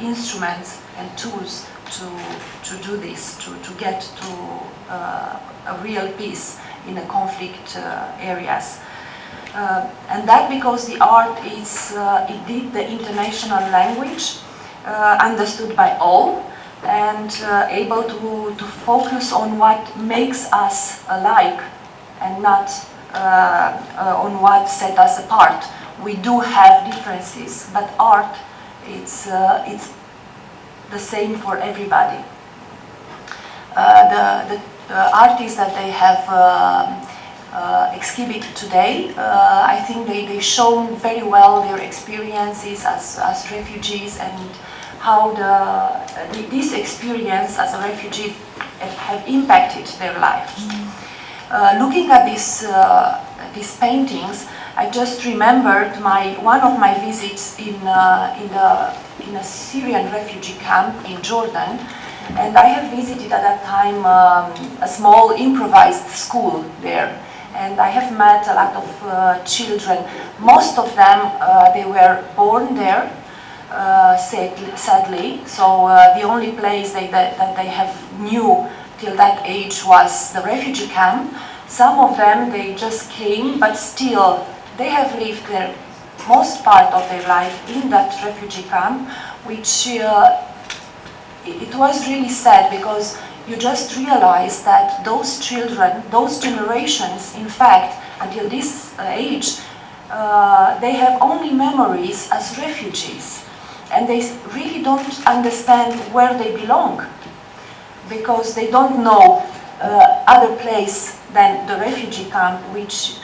instruments and tools to do this, to get to a real peace in the conflict areas. And that because the art is indeed the international language, understood by all, and able to focus on what makes us alike and not on what set us apart. We do have differences, but art, it's the same for everybody. The artists that they have exhibited today, I think they show very well their experiences as refugees and how this experience as a refugee have impacted their life. Looking at these paintings, I just remembered one of my visits in a Syrian refugee camp in Jordan, and I have visited at that time a small improvised school there, and I have met a lot of children. Most of them they were born there, sadly. So the only place that they have knew till that age was the refugee camp. Some of them they just came, but still they have lived their most part of their life in that refugee camp, which it was really sad because you just realize that those children, those generations, in fact, until this age, they have only memories as refugees, and they really don't understand where they belong, because they don't know other place than the refugee camp, which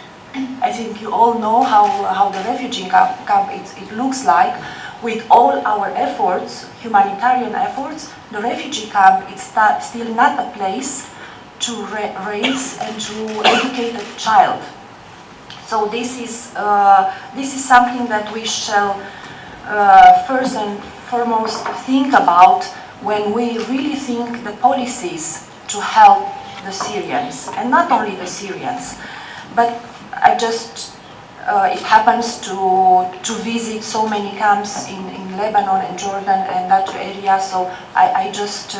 I think you all know how the refugee camp it looks like. With all our efforts, humanitarian efforts, the refugee camp is still not a place to raise and to educate a child. So this is something that we shall first and foremost think about when we really think the policies to help the Syrians, and not only the Syrians, but it happens to visit so many camps in Lebanon and Jordan and that area, so I just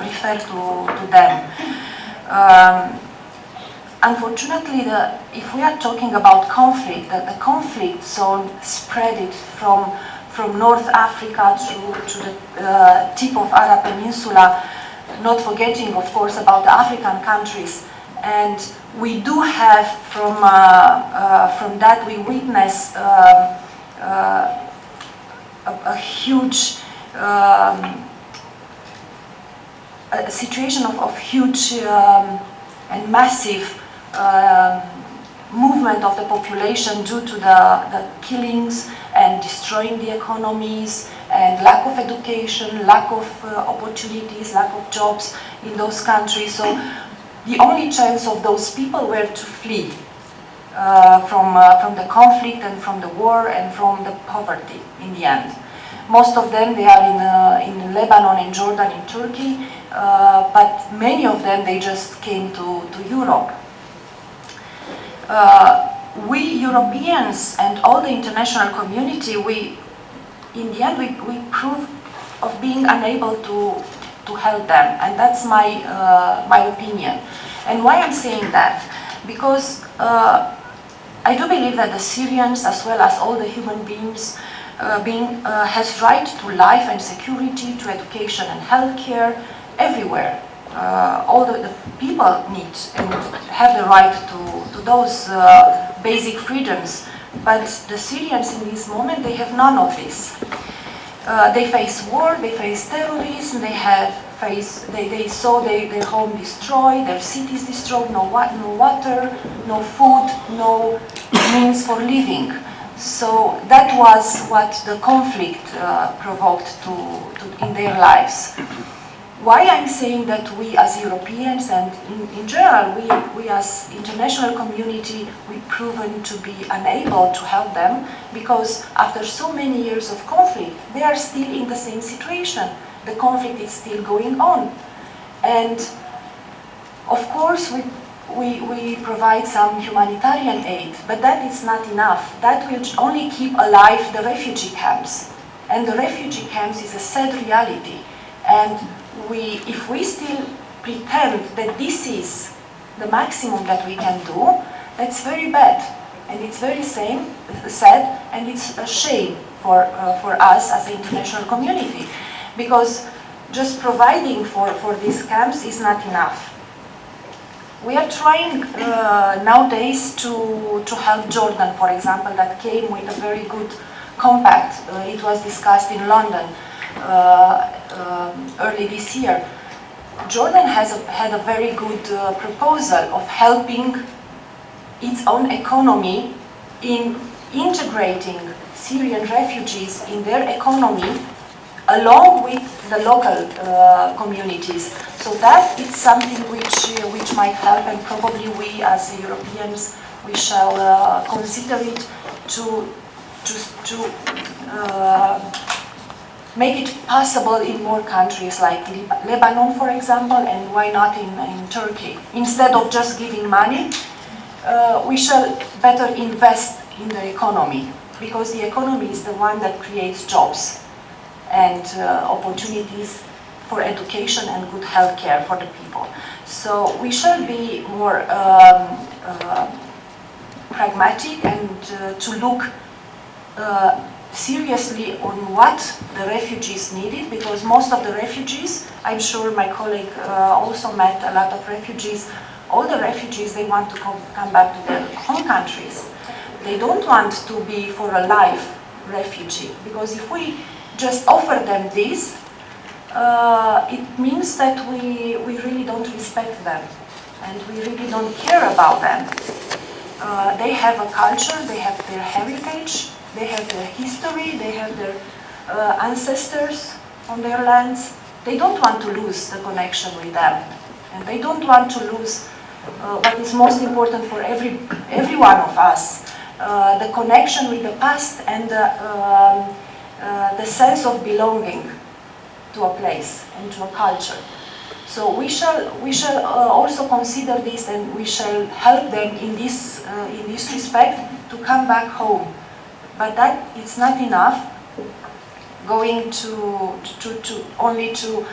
refer to them. Unfortunately, if we are talking about conflict, the conflict zone spread it from North Africa to the tip of Arab Peninsula, not forgetting, of course, about the African countries. And we do have, from that, we witness a huge a situation of huge and massive movement of the population due to the killings and destroying the economies and lack of education, lack of opportunities, lack of jobs in those countries. So the only chance of those people were to flee from the conflict and from the war and from the poverty in the end. Most of them, they are in Lebanon, in Jordan, in Turkey, but many of them, they just came to Europe. We Europeans and all the international community, in the end, we prove of being unable to help them, and that's my opinion. And why I'm saying that? Because I do believe that the Syrians, as well as all the human beings, has right to life and security, to education and healthcare, everywhere. All the people need and have the right to those basic freedoms. But the Syrians in this moment, they have none of this. They face war, they face terrorism, they saw their home destroyed, their cities destroyed, no water, no food, no means for living. So that was what the conflict provoked in their lives. Why I'm saying that we as Europeans and in general we as international community, we've proven to be unable to help them, because after so many years of conflict, they are still in the same situation. The conflict is still going on. And of course we provide some humanitarian aid, but that is not enough. That will only keep alive the refugee camps. And the refugee camps is a sad reality. And if we still pretend that this is the maximum that we can do, that's very bad. And it's very sad, and it's a shame for us as an international community. Because just providing for these camps is not enough. We are trying nowadays to help Jordan, for example, that came with a very good compact. It was discussed in London early this year. Jordan had a very good proposal of helping its own economy in integrating Syrian refugees in their economy along with the local communities. So that is something which might help, and probably we as Europeans, we shall consider it to make it possible in more countries like Lebanon, for example, and why not in Turkey. Instead of just giving money, we shall better invest in the economy, because the economy is the one that creates jobs and opportunities for education and good health care for the people. So we shall be more pragmatic and to look seriously on what the refugees needed, because most of the refugees, I'm sure my colleague also met a lot of refugees, all the refugees, they want to come back to their home countries. They don't want to be for a life refugee, because if we just offer them this, it means that we really don't respect them, and we really don't care about them. They have a culture, they have their heritage, they have their history, they have their ancestors on their lands. They don't want to lose the connection with them, and they don't want to lose what is most important for every one of us, the connection with the past and the sense of belonging to a place and to a culture. So we shall also consider this, and we shall help them in this respect to come back home. But that it's not enough. Going only to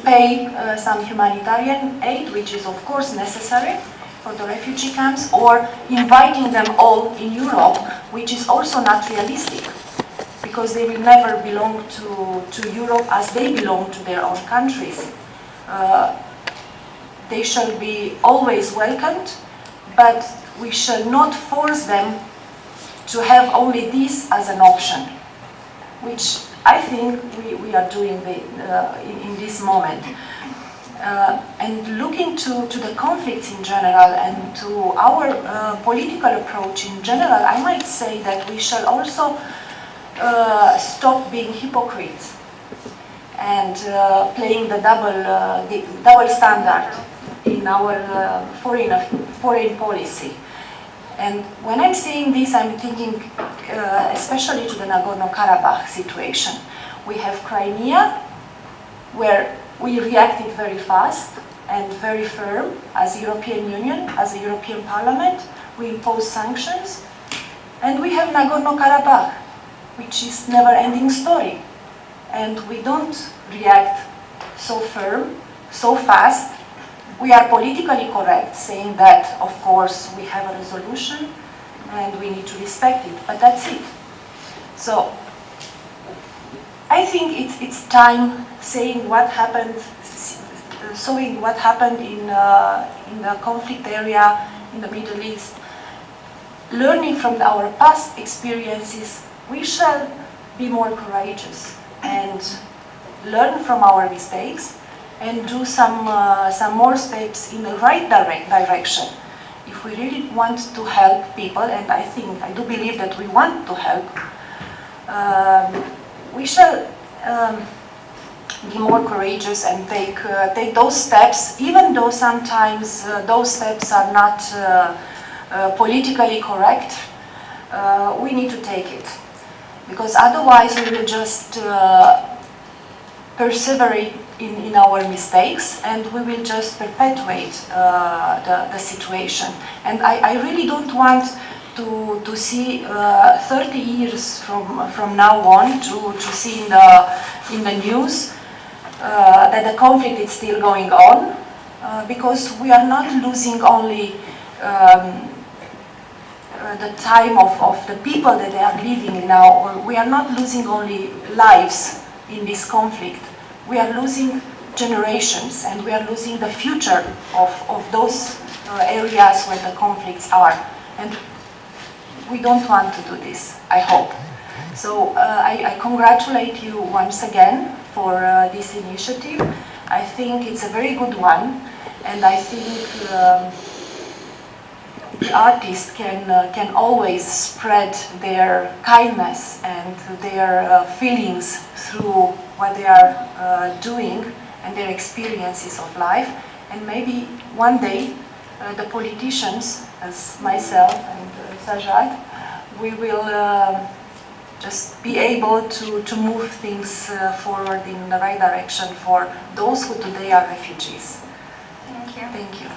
pay some humanitarian aid, which is of course necessary for the refugee camps, or inviting them all in Europe, which is also not realistic, because they will never belong to Europe as they belong to their own countries. They shall be always welcomed, but we shall not force them to have only this as an option, which I think we are doing in this moment. And looking to the conflicts in general and to our political approach in general, I might say that we shall also stop being hypocrites and playing the double standard in our foreign policy. And when I'm saying this, I'm thinking especially to the Nagorno-Karabakh situation. We have Crimea, where we reacted very fast and very firm as European Union, as a European Parliament. We imposed sanctions. And we have Nagorno-Karabakh, which is never-ending story. And we don't react so firm, so fast. We are politically correct, saying that, of course, we have a resolution and we need to respect it, but that's it. So I think it's time saying what happened, showing what happened in the conflict area in the Middle East, learning from our past experiences. We shall be more courageous and learn from our mistakes and do some more steps in the right direction. If we really want to help people, and I do believe that we want to help, we shall be more courageous and take those steps, even though sometimes those steps are not politically correct. We need to take it, because otherwise we will just persevere in our mistakes, and we will just perpetuate the situation. And I really don't want to see 30 years from now on, to see in the news that the conflict is still going on, because we are not losing only the time of the people that they are living now, or we are not losing only lives in this conflict, we are losing generations, and we are losing the future of those areas where the conflicts are. And we don't want to do this, I hope. So I congratulate you once again for this initiative. I think it's a very good one, and I think the artists can always spread their kindness and their feelings through what they are doing and their experiences of life. And maybe one day the politicians, as myself and Sajad, we will just be able to move things forward in the right direction for those who today are refugees. Thank you. Thank you.